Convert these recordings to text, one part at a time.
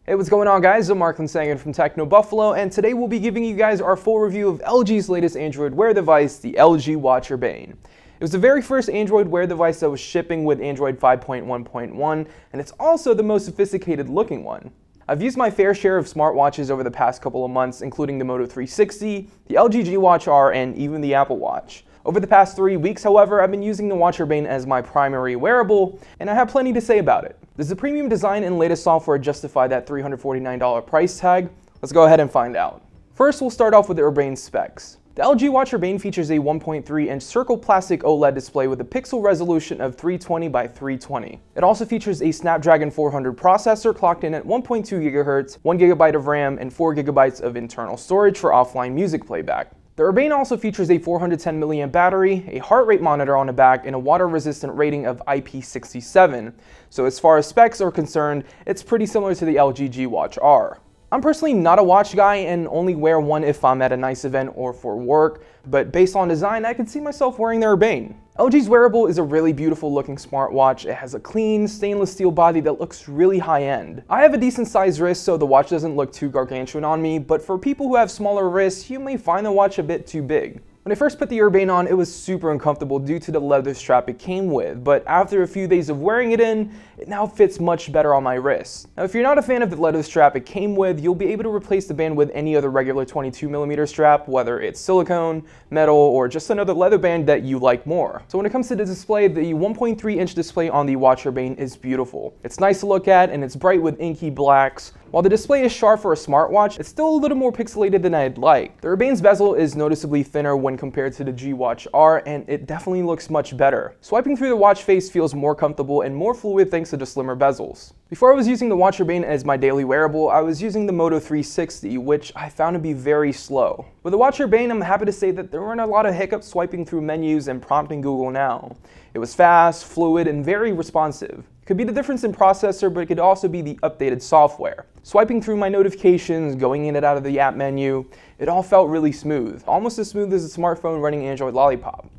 Hey, what's going on, guys? I'm Mark Linsangan from Techno Buffalo, and today we'll be giving you guys our full review of LG's latest Android Wear device, the LG Watch Urbane. It was the very first Android Wear device that was shipping with Android 5.1.1, and it's also the most sophisticated looking one. I've used my fair share of smartwatches over the past couple of months, including the Moto 360, the LG Watch R, and even the Apple Watch. Over the past 3 weeks, however, I've been using the Watch Urbane as my primary wearable, and I have plenty to say about it. Does the premium design and latest software justify that $349 price tag? Let's go ahead and find out. First, we'll start off with the Urbane specs. The LG Watch Urbane features a 1.3-inch circle plastic OLED display with a pixel resolution of 320 by 320. It also features a Snapdragon 400 processor clocked in at 1.2 GHz, 1 GB of RAM, and 4 GB of internal storage for offline music playback. The Urbane also features a 410 mAh battery, a heart rate monitor on the back, and a water-resistant rating of IP67. So as far as specs are concerned, it's pretty similar to the LG Watch R. I'm personally not a watch guy and only wear one if I'm at a nice event or for work, but based on design, I can see myself wearing the Urbane. LG's wearable is a really beautiful looking smartwatch. It has a clean, stainless steel body that looks really high-end. I have a decent sized wrist, so the watch doesn't look too gargantuan on me, but for people who have smaller wrists, you may find the watch a bit too big. When I first put the Urbane on, it was super uncomfortable due to the leather strap it came with, but after a few days of wearing it in, it now fits much better on my wrist. Now, if you're not a fan of the leather strap it came with, you'll be able to replace the band with any other regular 22mm strap, whether it's silicone, metal, or just another leather band that you like more. So when it comes to the display, the 1.3-inch display on the Watch Urbane is beautiful. It's nice to look at, and it's bright with inky blacks. While the display is sharp for a smartwatch, it's still a little more pixelated than I'd like. The Urbane's bezel is noticeably thinner when compared to the Watch R, and it definitely looks much better. Swiping through the watch face feels more comfortable and more fluid thanks to the slimmer bezels. Before I was using the Watch Urbane as my daily wearable, I was using the Moto 360, which I found to be very slow. With the Watch Urbane, I'm happy to say that there weren't a lot of hiccups swiping through menus and prompting Google Now. It was fast, fluid, and very responsive. It could be the difference in processor, but it could also be the updated software. Swiping through my notifications, going in and out of the app menu, it all felt really smooth, almost as smooth as a smartphone running Android Lollipop.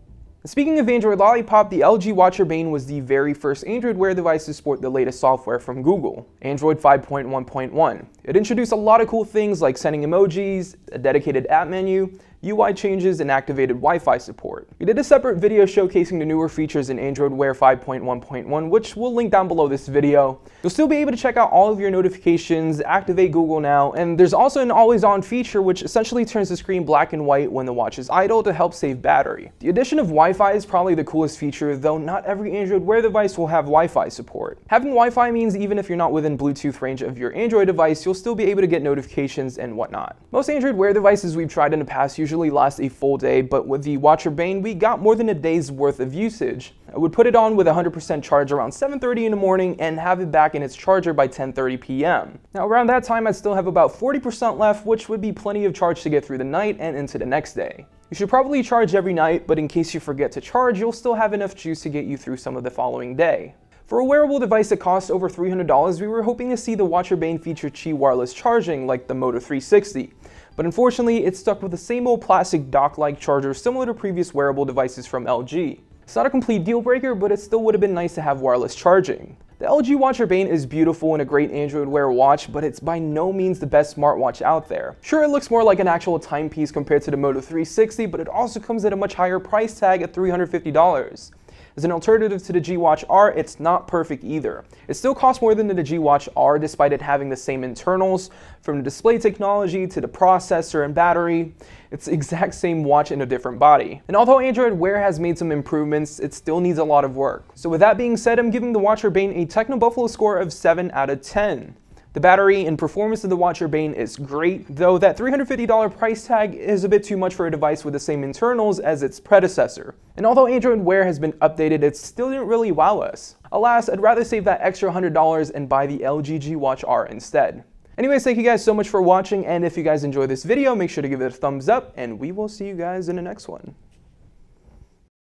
Speaking of Android Lollipop, the LG Watch Urbane was the very first Android Wear device to support the latest software from Google, Android 5.1.1. It introduced a lot of cool things like sending emojis, a dedicated app menu, UI changes, and activated Wi-Fi support. We did a separate video showcasing the newer features in Android Wear 5.1.1, which we'll link down below this video. You'll still be able to check out all of your notifications, activate Google Now, and there's also an always-on feature which essentially turns the screen black and white when the watch is idle to help save battery. The addition of Wi-Fi is probably the coolest feature, though not every Android Wear device will have Wi-Fi support. Having Wi-Fi means even if you're not within Bluetooth range of your Android device, you'll still be able to get notifications and whatnot. Most Android Wear devices we've tried in the past usually last a full day, but with the Watch Urbane, we got more than a day's worth of usage. I would put it on with 100% charge around 7:30 in the morning and have it back in its charger by 10:30 p.m. Now around that time, I'd still have about 40% left, which would be plenty of charge to get through the night and into the next day. You should probably charge every night, but in case you forget to charge, you'll still have enough juice to get you through some of the following day. For a wearable device that costs over $300, we were hoping to see the Watch Urbane feature Qi wireless charging like the Moto 360. But unfortunately, it's stuck with the same old plastic dock-like charger similar to previous wearable devices from LG. It's not a complete deal breaker, but it still would have been nice to have wireless charging. The LG Watch Urbane is beautiful and a great Android Wear watch, but it's by no means the best smartwatch out there. Sure, it looks more like an actual timepiece compared to the Moto 360, but it also comes at a much higher price tag at $350. As an alternative to the Watch R, it's not perfect either. It still costs more than the Watch R despite it having the same internals, from the display technology to the processor and battery. It's the exact same watch in a different body. And although Android Wear has made some improvements, it still needs a lot of work. So with that being said, I'm giving the Watch Urbane a Techno Buffalo score of 7 out of 10. The battery and performance of the Watch Urbane is great, though that $350 price tag is a bit too much for a device with the same internals as its predecessor. And although Android Wear has been updated, it still didn't really wow us. Alas, I'd rather save that extra $100 and buy the LG Watch R instead. Anyways, thank you guys so much for watching, and if you guys enjoyed this video, make sure to give it a thumbs up, and we will see you guys in the next one.